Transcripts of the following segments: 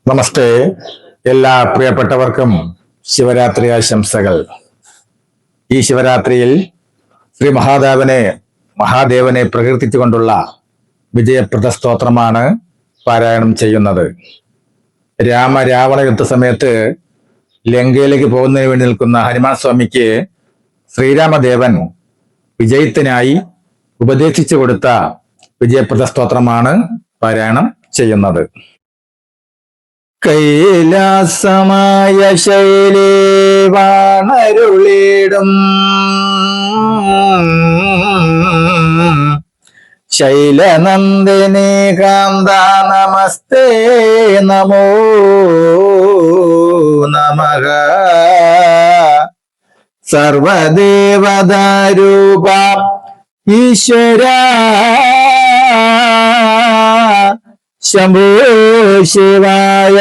നമസ്തേ. എല്ലാ പ്രിയപ്പെട്ടവർക്കും ശിവരാത്രി ആശംസകൾ. ഈ ശിവരാത്രിയിൽ ശ്രീ മഹാദേവനെ പ്രകീർത്തിച്ചുകൊണ്ടുള്ള വിജയപ്രദ സ്തോത്രമാണ് പാരായണം ചെയ്യുന്നത്. രാവണ യുദ്ധ സമയത്ത് ലങ്കയിലേക്ക് പോകുന്നതിന് വേണ്ടി നിൽക്കുന്ന ഹനുമാൻ സ്വാമിക്ക് ശ്രീരാമദേവൻ വിജയത്തിനായി ഉപദേശിച്ചു കൊടുത്ത വിജയപ്രദ സ്തോത്രമാണ് പാരായണം ചെയ്യുന്നത്. കൈലാസമായ ശൈലേ വാണരുളിടും ശൈലനന്ദിനി കാന്ത നമസ്തേ നമോ നമഃ. സർവദേവതാരൂപ ഈശ്വര ശംഭോ ശിവായ.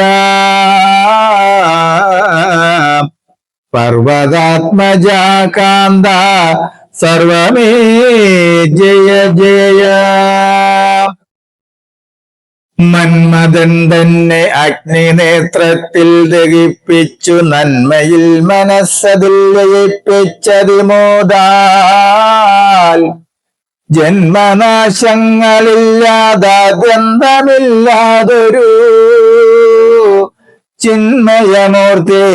പർവതാത്മജ കാന്ത സർവമേ ജയ ജയ. മന്മഥൻ തന്നെ അഗ്നിനേത്രത്തിൽ ദഹിപ്പിച്ചു നന്മയിൽ മനസ്സതിൽ ലയിപ്പിച്ചതിമോദാൽ ജന്മനാശങ്ങളില്ലാതൊരു ചിന്മയമൂർത്തേ.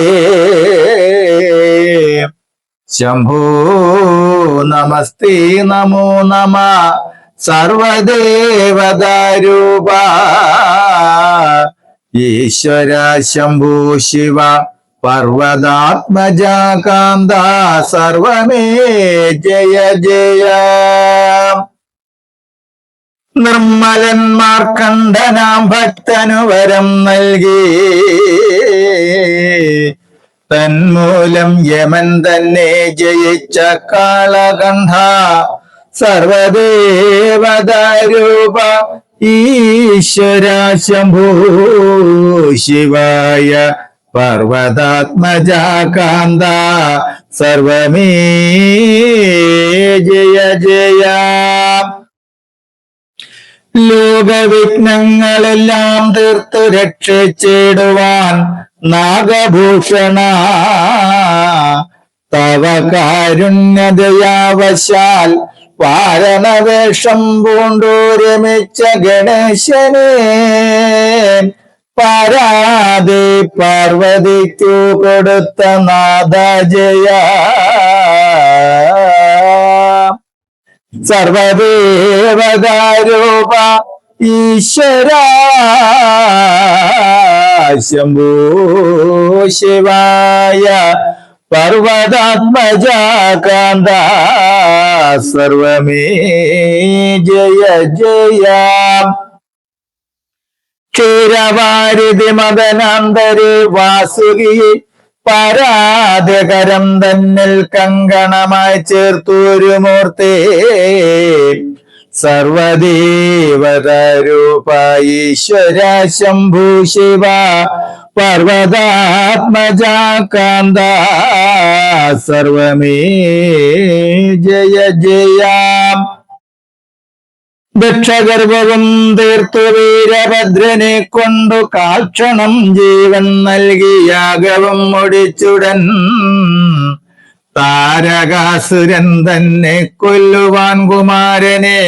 ശംഭോ നമസ്തേ നമോ നമ. സർവദേവതാരൂപ ഈശ്വര ശംഭോ ശിവ. പർവതാത്മജ കാന്ത സർവമേ ജയ ജയ. നിർമ്മലന്മാർക്കണ്ഠനാം ഭക്തനു വരം നൽകി തന്മൂലം യമൻ തന്നെ ജയിച്ച കാളകണ്ഠ. സർവദേവതാരൂപ ഈശ്വര ശംഭോ ശിവായ. പർവതാത്മജ കാന്ത സർവമേ ജയ ജയ. ലോകവിഘ്നങ്ങളെല്ലാം തീർത്തു രക്ഷിച്ചിടുവാൻ നാഗഭൂഷണ തവ കാരുണ്യദയാവശാൽ വാരണവേഷം പൂണ്ടു രമിച്ച ഗണേശനെ പാരാതെ പാർവതിക്കു കൊടുത്ത നാദ ജയ. സർവദേവതാരൂപ ഈശ്വര ശംഭോ ശിവായ. പർവതാത്മജ കാന്ത സർവമേ ജയ ജയ. ക്ഷീരവാരിധി മദനാന്തരി വാസുകി പരാധകരം തന്നിൽ കങ്കണമായി ചേർത്തൊരു മൂർത്തേ. സർവദേവതാരൂപ ഈശ്വര ശംഭോ ശിവ. പർവതാത്മജ കാന്ത സർവമേ ജയ ജയ. ദക്ഷഗർഭവും തീർത്തു വീരഭദ്രനെ കൊണ്ടു കാക്ഷണം ജീവൻ നൽകി യാഗവും ഒടിച്ചുടൻ താരകാസുരൻ തന്നെ കൊല്ലുവാൻ കുമാരനെ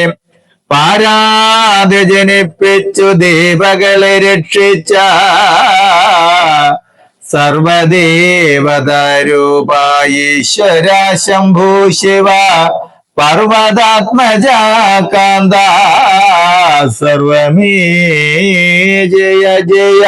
പാരാതെ ജനിപ്പിച്ചു ദേവകളെ രക്ഷിച്ച സർവദേവതാരൂപ ഈശ്വര ശംഭോ ശിവ. പർവതാത്മജ കാന്ത സർവമേ ജയ ജയ.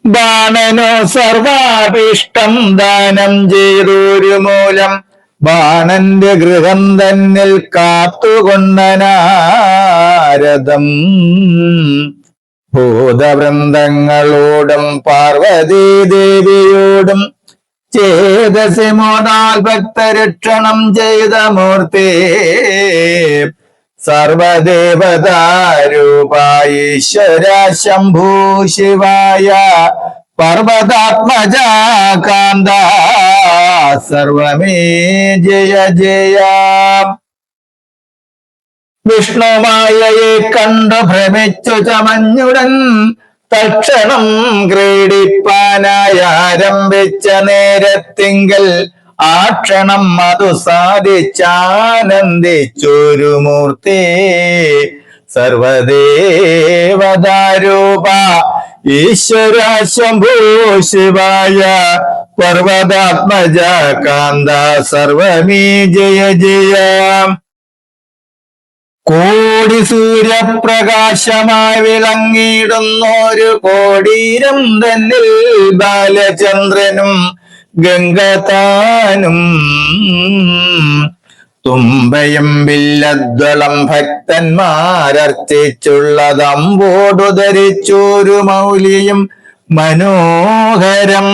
ബാണനോ സർവാഭീഷ്ടം ദാനം ചെയ്തൊരു മൂലം ബാണന്റെ ഗൃഹം തന്നിൽ കാത്തുകൊണ്ട നാരദം ഭൂതവൃന്ദങ്ങളോടും പാർവതീ ദേവിയോടും ചേതസിമോദാൽ ഭക്തരക്ഷണം ചെയ്ത മൂർത്തേ. സർവദേവതാരൂപ ഈശ്വര ശംഭോ ശിവായ. പർവതാത്മജ കാന്ത സർവമേ ജയ ജയ. വിഷ്ണുമായയെ കണ്ടു ഭ്രമിച്ചു ചമഞ്ഞുടൻ തക്ഷണം ക്രീഡിപ്പാനായി ആരംഭിച്ച നേരത്തിങ്കൽ ആ ക്ഷണം അതു സാധിച്ചാനന്ദിച്ചൊരു മൂർത്തി സർവദേവതാരൂപ ഈശ്വര ശംഭോ ശിവായ പർവതാത്മജ കാന്ത സർവമീ ജയ ജയ. കോടി സൂര്യപ്രകാശമായി വിളങ്ങിയിടുന്നൊരു കോടീരം തന്നിൽ ബാലചന്ദ്രനും ഗംഗതാനും തുമ്പയും വില്ലദ്വളം ഭക്തന്മാരർച്ചിച്ചുള്ളതമ്പോടു ധരിച്ചൊരു മൗലിയും മനോഹരം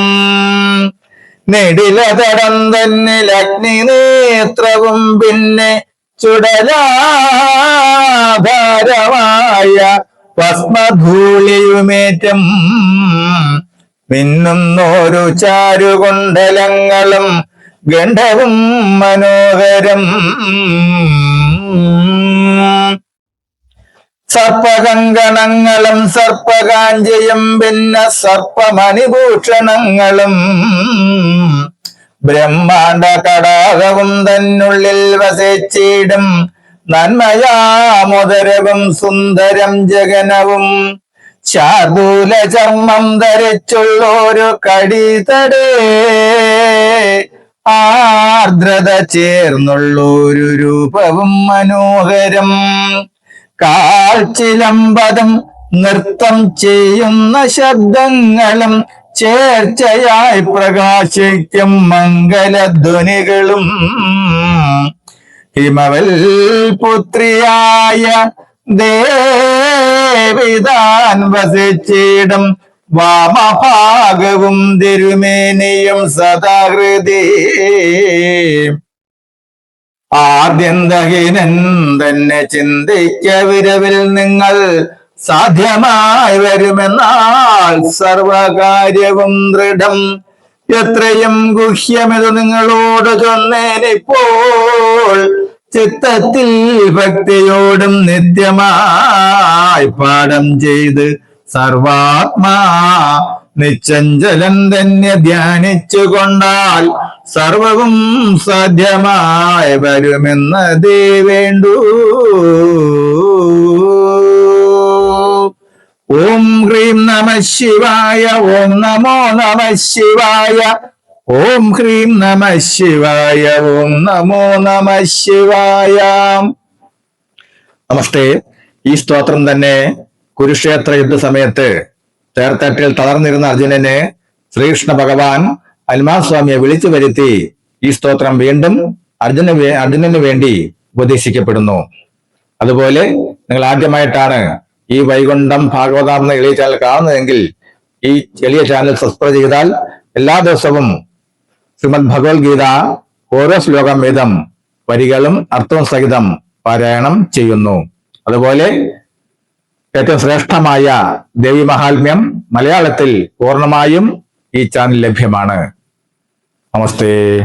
നെടിലതടം തന്നിൽ അഗ്നി നേത്രവും പിന്നെ ചുടലാധാരമായ ഭസ്മധൂളിയുമേറ്റം മിന്നുന്നോരു ചാരുകുണ്ടലങ്ങളും ഗണ്ഡവും മനോഹരം സർപ്പകങ്കണങ്ങളും സർപ്പകാഞ്ചയും പിന്നെ സർപ്പമണിഭൂഷണങ്ങളും ബ്രഹ്മാണ്ട കടാകവും തന്നുള്ളിൽ വസിച്ചിടും നന്മയാമുദരവും സുന്ദരം ജഗനവും ശാർദൂല ചർമ്മം ധരിച്ചുള്ളൊരു കടിതടേ ആർദ്രത ചേർന്നുള്ളൊരു രൂപവും മനോഹരം കാൽച്ചിലമ്പതും നൃത്തം ചെയ്യുന്ന ശബ്ദങ്ങളും ചേർച്ചയായി പ്രകാശിക്കും മംഗലധ്വനികളും ഹിമവൽ പുത്രിയായ ദേവിതാൻ വസിച്ചിടും വാമഭാഗവും തിരുമേനിയും സദാഹൃതി ആദ്യന്തഹീനൻ തന്നെ ചിന്തിക്ക വിരവിൽ നിങ്ങൾ സാധ്യമായി വരുമെന്നാൽ സർവകാര്യവും ദൃഢം എത്രയും ഗുഹ്യമിത് നിങ്ങളോട് ചൊന്നേനിപ്പോൾ ചിത്തത്തിൽ ഭക്തിയോടും നിത്യമായി പാഠം ചെയ്ത് സർവാത്മാ നിശ്ചഞ്ചലം തന്നെ ധ്യാനിച്ചു കൊണ്ടാൽ സർവവും സാധ്യമായി വരുമെന്നതേ വേണ്ടൂ. ഓം ഹ്രീം നമ ശിവായ. ഓം നമോ നമ ശിവായ. ഓം ഹ്രീം നമ ശിവായ. ഓം നമോ നമ ശിവായ. നമസ്തേ. ഈ സ്തോത്രം തന്നെ കുരുക്ഷേത്ര യുദ്ധസമയത്ത് തേർത്തട്ടിൽ തളർന്നിരുന്ന അർജുനന് ശ്രീകൃഷ്ണ ഭഗവാൻ ഹനുമാൻ സ്വാമിയെ വിളിച്ചു വരുത്തി ഈ സ്തോത്രം വീണ്ടും അർജുനന് വേണ്ടി ഉപദേശിക്കപ്പെടുന്നു. അതുപോലെ നിങ്ങൾ ആദ്യമായിട്ടാണ് ഈ വൈകുണ്ഠം ഭാഗവതം എന്ന എളിയ ചാനൽ കാണുന്നതെങ്കിൽ ഈ എളിയ ചാനൽ സബ്സ്ക്രൈബ് ചെയ്താൽ എല്ലാ ദിവസവും ശ്രീമദ് ഭഗവത്ഗീത ഓരോ ശ്ലോകം വീതം വരികളും അർത്ഥവും സഹിതം പാരായണം ചെയ്യുന്നു. അതുപോലെ ഏറ്റവും ശ്രേഷ്ഠമായ ദേവി മഹാത്മ്യം മലയാളത്തിൽ പൂർണ്ണമായും ഈ ചാനൽ ലഭ്യമാണ്. നമസ്തേ.